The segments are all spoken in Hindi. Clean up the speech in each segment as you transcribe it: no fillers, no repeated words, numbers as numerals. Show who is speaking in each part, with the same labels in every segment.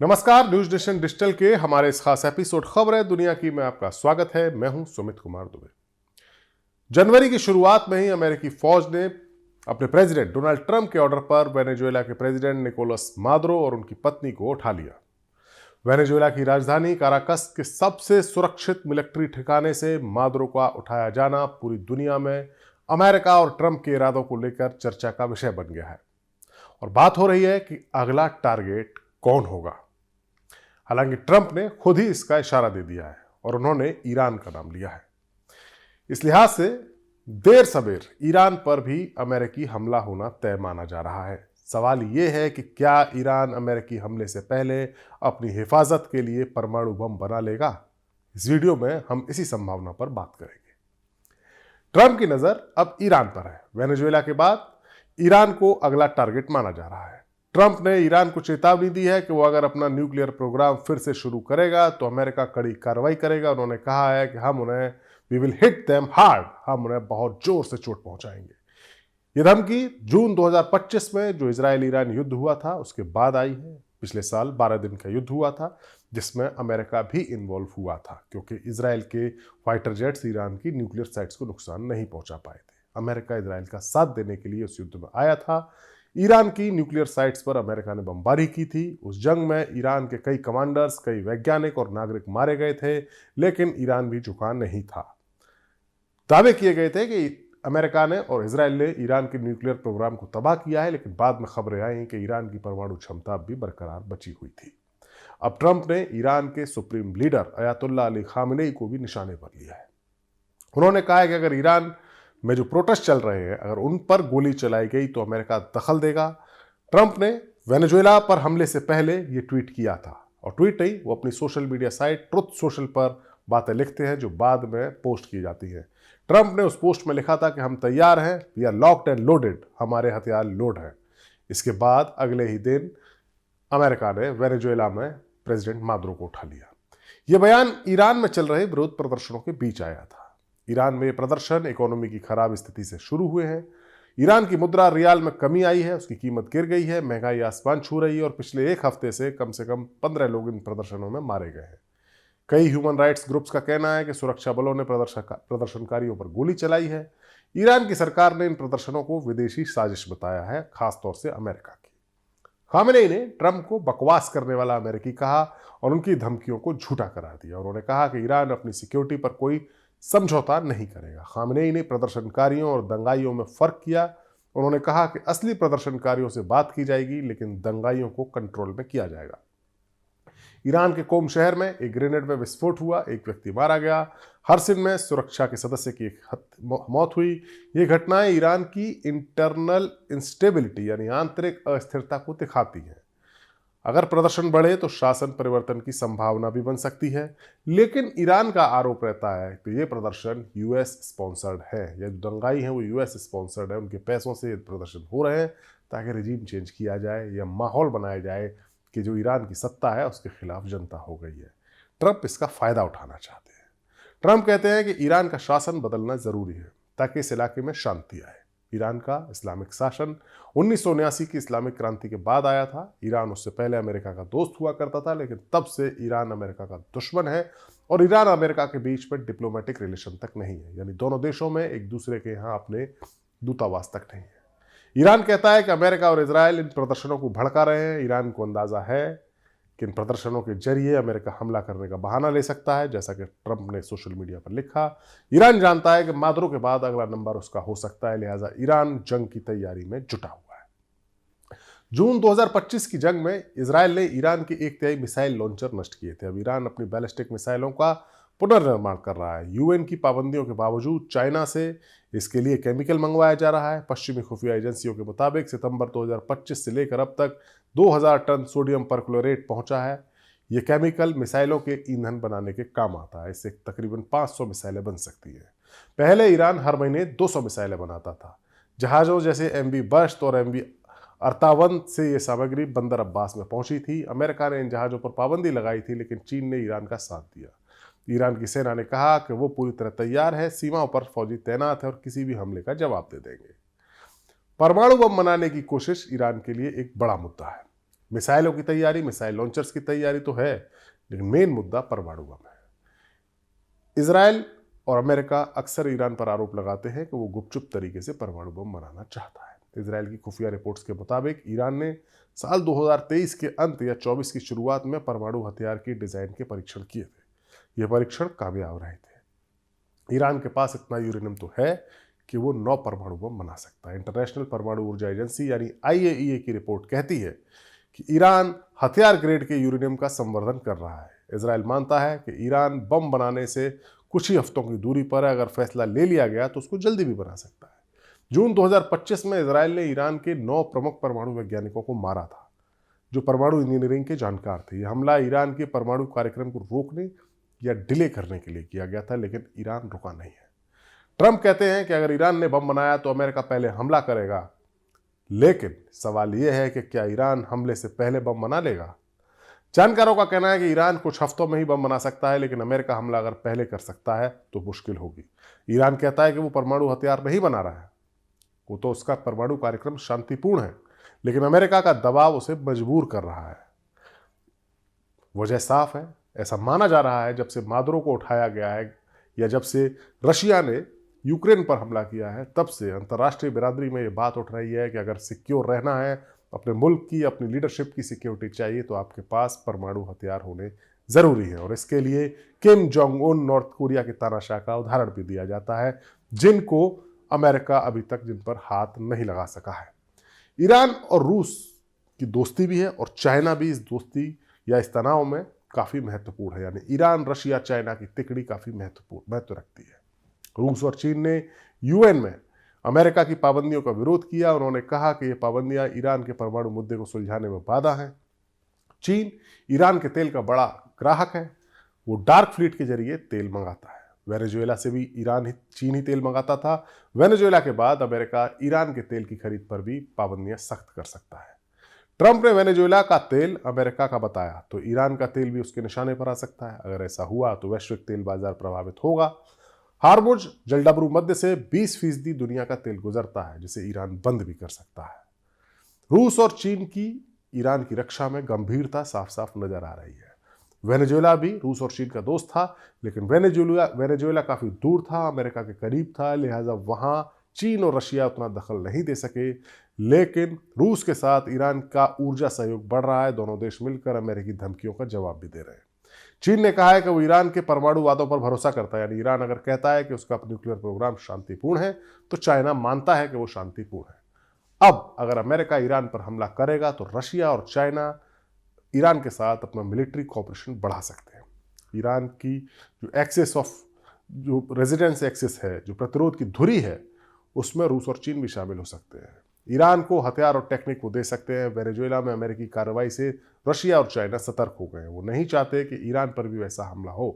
Speaker 1: नमस्कार, न्यूज नेशन डिजिटल के हमारे इस खास एपिसोड खबर है दुनिया की में आपका स्वागत है। मैं हूं सुमित कुमार दुबे। जनवरी की शुरुआत में ही अमेरिकी फौज ने अपने प्रेसिडेंट डोनाल्ड ट्रंप के ऑर्डर पर वेनेजुएला के प्रेसिडेंट निकोलस मादुरो और उनकी पत्नी को उठा लिया। वेनेजुएला की राजधानी काराकस के सबसे सुरक्षित मिलिट्री ठिकाने से मादुरो का उठाया जाना पूरी दुनिया में अमेरिका और ट्रंप के इरादों को लेकर चर्चा का विषय बन गया है और बात हो रही है कि अगला टारगेट कौन होगा। हालांकि ट्रंप ने खुद ही इसका इशारा दे दिया है और उन्होंने ईरान का नाम लिया है। इस लिहाज से देर सबेर ईरान पर भी अमेरिकी हमला होना तय माना जा रहा है। सवाल यह है कि क्या ईरान अमेरिकी हमले से पहले अपनी हिफाजत के लिए परमाणु बम बना लेगा। इस वीडियो में हम इसी संभावना पर बात करेंगे। ट्रंप की नजर अब ईरान पर है। वेनेजुएला के बाद ईरान को अगला टारगेट माना जा रहा है। ट्रंप ने ईरान को चेतावनी दी है कि वो अगर अपना न्यूक्लियर प्रोग्राम फिर से शुरू करेगा तो अमेरिका कड़ी कार्रवाई करेगा। उन्होंने कहा है कि we will hit them hard, हम उन्हें बहुत जोर से चोट पहुंचाएंगे। यह धमकी जून 2025 में जो इजराइल ईरान युद्ध हुआ था उसके बाद आई है। पिछले साल 12 दिन का युद्ध हुआ था जिसमें अमेरिका भी इन्वॉल्व हुआ था क्योंकि इजराइल के फाइटर जेट्स ईरान की न्यूक्लियर साइट्स को नुकसान नहीं पहुंचा पाए थे। अमेरिका इजराइल का साथ देने के लिए उस युद्ध में आया था। ईरान की न्यूक्लियर साइट्स पर अमेरिका ने बमबारी की थी। उस जंग में ईरान के कई कमांडर्स, कई वैज्ञानिक और नागरिक मारे गए थे, लेकिन ईरान भी झुका नहीं था। दावे किए गए थे कि अमेरिका ने और इजराइल ने ईरान के न्यूक्लियर प्रोग्राम को तबाह किया है, लेकिन बाद में खबरें आई कि ईरान की परमाणु क्षमता भी बरकरार बची हुई थी। अब ट्रंप ने ईरान के supreme leader Ayatollah Ali Khamenei को भी निशाने पर लिया है। उन्होंने कहा है कि अगर ईरान में जो प्रोटेस्ट चल रहे हैं अगर उन पर गोली चलाई गई तो अमेरिका दखल देगा। ट्रंप ने वेनेजुएला पर हमले से पहले ये ट्वीट किया था और ट्वीट नहीं, वो अपनी social media site truth social पर बातें लिखते हैं जो बाद में पोस्ट की जाती है। ट्रंप ने उस पोस्ट में लिखा था कि हम तैयार हैं, we are locked and loaded, हमारे हथियार लोड हैं। इसके बाद अगले ही दिन अमेरिका ने वेनेजुएला में प्रेसिडेंट मादुरो को उठा लिया। यह बयान ईरान में चल रहे विरोध प्रदर्शनों के बीच आया था। ईरान में प्रदर्शन इकोनॉमी की खराब स्थिति से शुरू हुए हैं। ईरान की मुद्रा रियाल में कमी आई है, उसकी कीमत गिर गई है, महंगाई आसमान छू रही है और पिछले एक हफ्ते से कम 15 लोग इन प्रदर्शनों में मारे गए हैं। कई ह्यूमन राइट्स ग्रुप्स का कहना है कि सुरक्षा बलों ने प्रदर्शनकारियों पर गोली चलाई है। ईरान की सरकार ने इन प्रदर्शनों को विदेशी साजिश बताया है, खासतौर से अमेरिका की। खामेनेई ने ट्रंप को बकवास करने वाला अमेरिकी कहा और उनकी धमकियों को झूठा करार दिया। उन्होंने कहा कि ईरान अपनी सिक्योरिटी पर कोई समझौता नहीं करेगा। खामेनेई ने प्रदर्शनकारियों और दंगाइयों में फर्क किया। उन्होंने कहा कि असली प्रदर्शनकारियों से बात की जाएगी लेकिन दंगाइयों को कंट्रोल में किया जाएगा। ईरान के कोम शहर में एक ग्रेनेड में विस्फोट हुआ, एक व्यक्ति मारा गया। हरसिन में सुरक्षा के सदस्य की मौत हुई। ये घटनाएं ईरान की इंटरनल इंस्टेबिलिटी यानी आंतरिक अस्थिरता को दिखाती हैं। अगर प्रदर्शन बढ़े तो शासन परिवर्तन की संभावना भी बन सकती है, लेकिन ईरान का आरोप रहता है कि ये प्रदर्शन यूएस स्पॉन्सर्ड है या जो दंगाई हैं वो यूएस स्पॉन्सर्ड है। उनके पैसों से ये प्रदर्शन हो रहे हैं ताकि रिजीम चेंज किया जाए या माहौल बनाया जाए कि जो ईरान की सत्ता है उसके खिलाफ जनता हो गई है। ट्रंप इसका फायदा उठाना चाहते हैं। ट्रंप कहते हैं कि ईरान का शासन बदलना जरूरी है ताकि इस इलाके में शांति आए। ईरान का इस्लामिक शासन 1979 की इस्लामिक क्रांति के बाद आया था। ईरान उससे पहले अमेरिका का दोस्त हुआ करता था, लेकिन तब से ईरान अमेरिका का दुश्मन है और ईरान अमेरिका के बीच में डिप्लोमेटिक रिलेशन तक नहीं है, यानी दोनों देशों में एक दूसरे के यहाँ अपने दूतावास तक नहीं है। ईरान कहता है कि अमेरिका और इजराइल इन प्रदर्शनों को भड़का रहे हैं। ईरान को अंदाजा है कि इन प्रदर्शनों के जरिए अमेरिका हमला करने का बहाना ले सकता है, जैसा कि ट्रंप ने सोशल मीडिया पर लिखा। ईरान जानता है कि मादुरो के बाद अगला नंबर उसका हो सकता है, लिहाजा ईरान जंग की तैयारी में जुटा हुआ है। जून 2025 की जंग में इजराइल ने ईरान के 1/3 मिसाइल लॉन्चर नष्ट किए थे। अब ईरान अपनी बैलिस्टिक मिसाइलों का पुनर्निर्माण कर रहा है। यूएन की पाबंदियों के बावजूद चाइना से इसके लिए केमिकल मंगवाया जा रहा है। पश्चिमी खुफिया एजेंसियों के मुताबिक सितंबर 2025 से लेकर अब तक 2000 टन सोडियम परक्लोरेट पहुंचा है। यह केमिकल मिसाइलों के ईंधन बनाने के काम आता है। इससे तकरीबन 500 मिसाइलें बन सकती हैं। पहले ईरान हर महीने 200 मिसाइलें बनाता था। जहाज़ों जैसे MV बश्त और MV अर्तावन से यह सामग्री बंदर अब्बास में पहुंची थी। अमेरिका ने इन जहाज़ों पर पाबंदी लगाई थी, लेकिन चीन ने ईरान का साथ दिया। ईरान की सेना ने कहा कि वो पूरी तरह तैयार है, सीमाओं पर फौजी तैनात है और किसी भी हमले का जवाब दे देंगे। परमाणु बम बनाने की कोशिश ईरान के लिए एक बड़ा मुद्दा है। मिसाइलों की तैयारी, मिसाइल लॉन्चर्स की तैयारी तो है, लेकिन मेन मुद्दा परमाणु बम है। इजराइल और अमेरिका अक्सर ईरान पर आरोप लगाते हैं कि वो गुपचुप तरीके से परमाणु बम बनाना चाहता है। इजराइल की खुफिया रिपोर्ट्स के मुताबिक ईरान ने साल 2023 के अंत या 24 की शुरुआत में परमाणु हथियार की डिजाइन के परीक्षण किए थे। ये परीक्षण कामयाब रहे थे। ईरान के पास इतना यूरेनियम तो है कि वो 9 परमाणु बम बना सकता है। इंटरनेशनल परमाणु ऊर्जा एजेंसी यानी IAEA की रिपोर्ट कहती है कि ईरान हथियार ग्रेड के यूरेनियम का संवर्धन कर रहा है। इजराइल मानता है कि ईरान बम बनाने से कुछ ही हफ्तों की दूरी पर है, अगर फैसला ले लिया गया तो उसको जल्दी भी बना सकता है। जून 2025 में इजराइल ने ईरान के 9 प्रमुख परमाणु वैज्ञानिकों को मारा था, जो परमाणु इंजीनियरिंग के जानकार थे। यह हमला ईरान के परमाणु कार्यक्रम को रोकने या डिले करने के लिए किया गया था, लेकिन ईरान रुका नहीं है। ट्रंप कहते हैं कि अगर ईरान ने बम बनाया तो अमेरिका पहले हमला करेगा, लेकिन सवाल यह है कि क्या ईरान हमले से पहले बम बना लेगा। जानकारों का कहना है कि ईरान कुछ हफ्तों में ही बम बना सकता है, लेकिन अमेरिका हमला अगर पहले कर सकता है तो मुश्किल होगी। ईरान कहता है कि वो परमाणु हथियार नहीं बना रहा है, वो तो उसका परमाणु कार्यक्रम शांतिपूर्ण है, लेकिन अमेरिका का दबाव उसे मजबूर कर रहा है। वजह साफ है, ऐसा माना जा रहा है जब से मादुरो को उठाया गया है या जब से रशिया ने यूक्रेन पर हमला किया है, तब से अंतर्राष्ट्रीय बिरादरी में ये बात उठ रही है कि अगर सिक्योर रहना है, अपने मुल्क की, अपनी लीडरशिप की सिक्योरिटी चाहिए, तो आपके पास परमाणु हथियार होने जरूरी है। और इसके लिए Kim Jong Un, north Korea के तानाशाह का उदाहरण भी दिया जाता है, जिनको अमेरिका अभी तक जिन पर हाथ नहीं लगा सका है। ईरान और रूस की दोस्ती भी है और चाइना भी इस दोस्ती या इस तनाव में काफी महत्वपूर्ण है। यानी ईरान, रशिया, चाइना की तिकड़ी काफी महत्व रखती है। रूस और चीन ने UN में अमेरिका की पाबंदियों का विरोध किया। उन्होंने कहा कि ये पाबंदियां ईरान के परमाणु मुद्दे को सुलझाने में बाधा हैं। चीन ईरान के तेल का बड़ा ग्राहक है, वो डार्क फ्लीट के जरिए तेल मंगाता है। वेनेजुएला से भी चीन ही तेल मंगाता था। वेनेजुएला के बाद अमेरिका ईरान के तेल की खरीद पर भी पाबंदियां सख्त कर सकता है। ट्रंप ने वेनेजुएला का तेल अमेरिका का बताया, तो ईरान का तेल भी उसके निशाने पर आ सकता है। अगर ऐसा हुआ तो वैश्विक तेल बाजार प्रभावित होगा। हार्मुज जलडाब्रू मध्य से 20% दुनिया का तेल गुजरता है, जिसे ईरान बंद भी कर सकता है। रूस और चीन की ईरान की रक्षा में गंभीरता साफ साफ नजर आ रही है। वेनेजुएला भी रूस और चीन का दोस्त था, लेकिन वेनेजुएला काफी दूर था, अमेरिका के करीब था, लिहाजा वहां चीन और रशिया उतना दखल नहीं दे सके। लेकिन रूस के साथ ईरान का ऊर्जा सहयोग बढ़ रहा है। दोनों देश मिलकर अमेरिकी धमकियों का जवाब भी दे रहे हैं। चीन ने कहा है कि वो ईरान के परमाणु वादों पर भरोसा करता है। यानी ईरान अगर कहता है कि उसका न्यूक्लियर प्रोग्राम शांतिपूर्ण है, तो चाइना मानता है कि वो शांतिपूर्ण है। अब अगर अमेरिका ईरान पर हमला करेगा तो रशिया और चाइना ईरान के साथ अपना मिलिट्री कॉपरेशन बढ़ा सकते हैं। ईरान की जो रेजिडेंस एक्सेस है, जो प्रतिरोध की धुरी है, उसमें रूस और चीन भी शामिल हो सकते हैं। ईरान को हथियार और टेक्निक वो दे सकते हैं। वेनेजुएला में अमेरिकी कार्रवाई से रशिया और चाइना सतर्क हो गए हैं। वो नहीं चाहते कि ईरान पर भी वैसा हमला हो।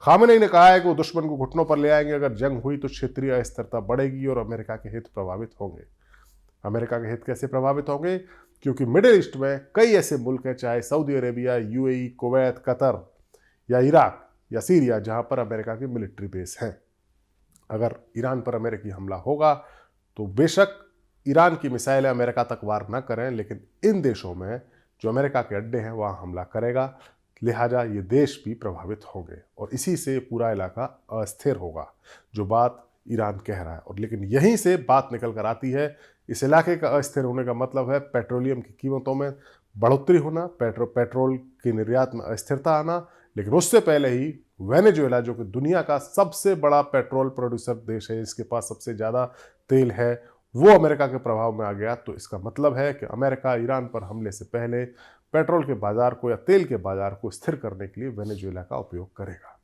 Speaker 1: खामेनेई ने कहा है कि वो दुश्मन को घुटनों पर ले आएंगे। अगर जंग हुई तो क्षेत्रीय अस्थिरता बढ़ेगी और अमेरिका के हित प्रभावित होंगे। अमेरिका के हित कैसे प्रभावित होंगे? क्योंकि मिडिल ईस्ट में कई ऐसे मुल्क हैं, चाहे Saudi Arabia, UAE, Kuwait, Qatar या इराक या सीरिया, जहां पर अमेरिका की मिलिट्री बेस हैं। अगर ईरान पर अमेरिकी हमला होगा तो बेशक ईरान की मिसाइलें अमेरिका तक वार न करें, लेकिन इन देशों में जो अमेरिका के अड्डे हैं वहां हमला करेगा। लिहाजा ये देश भी प्रभावित होंगे और इसी से पूरा इलाका अस्थिर होगा, जो बात ईरान कह रहा है। और लेकिन यहीं से बात निकल कर आती है, इस इलाके का अस्थिर होने का मतलब है पेट्रोलियम की कीमतों में बढ़ोतरी होना, पेट्रोल के निर्यात में अस्थिरता आना। लेकिन उससे पहले ही वेनेजुएला, जो कि दुनिया का सबसे बड़ा पेट्रोल प्रोड्यूसर देश है, इसके पास सबसे ज़्यादा तेल है, वो अमेरिका के प्रभाव में आ गया। तो इसका मतलब है कि अमेरिका ईरान पर हमले से पहले पेट्रोल के बाजार को या तेल के बाजार को स्थिर करने के लिए वेनेजुएला का उपयोग करेगा।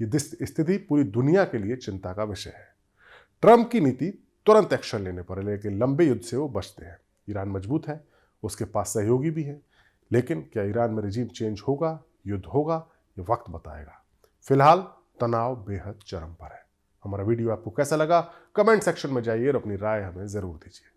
Speaker 1: ये स्थिति पूरी दुनिया के लिए चिंता का विषय है। ट्रंप की नीति तुरंत एक्शन लेने पर है, लेकिन लंबे युद्ध से वो बचते हैं। ईरान मजबूत है, उसके पास सहयोगी भी हैं, लेकिन क्या ईरान में रिजीम चेंज होगा, युद्ध होगा, ये वक्त बताएगा। फिलहाल तनाव बेहद चरम पर है। हमारा वीडियो आपको कैसा लगा? कमेंट सेक्शन में जाइए और अपनी राय हमें जरूर दीजिए।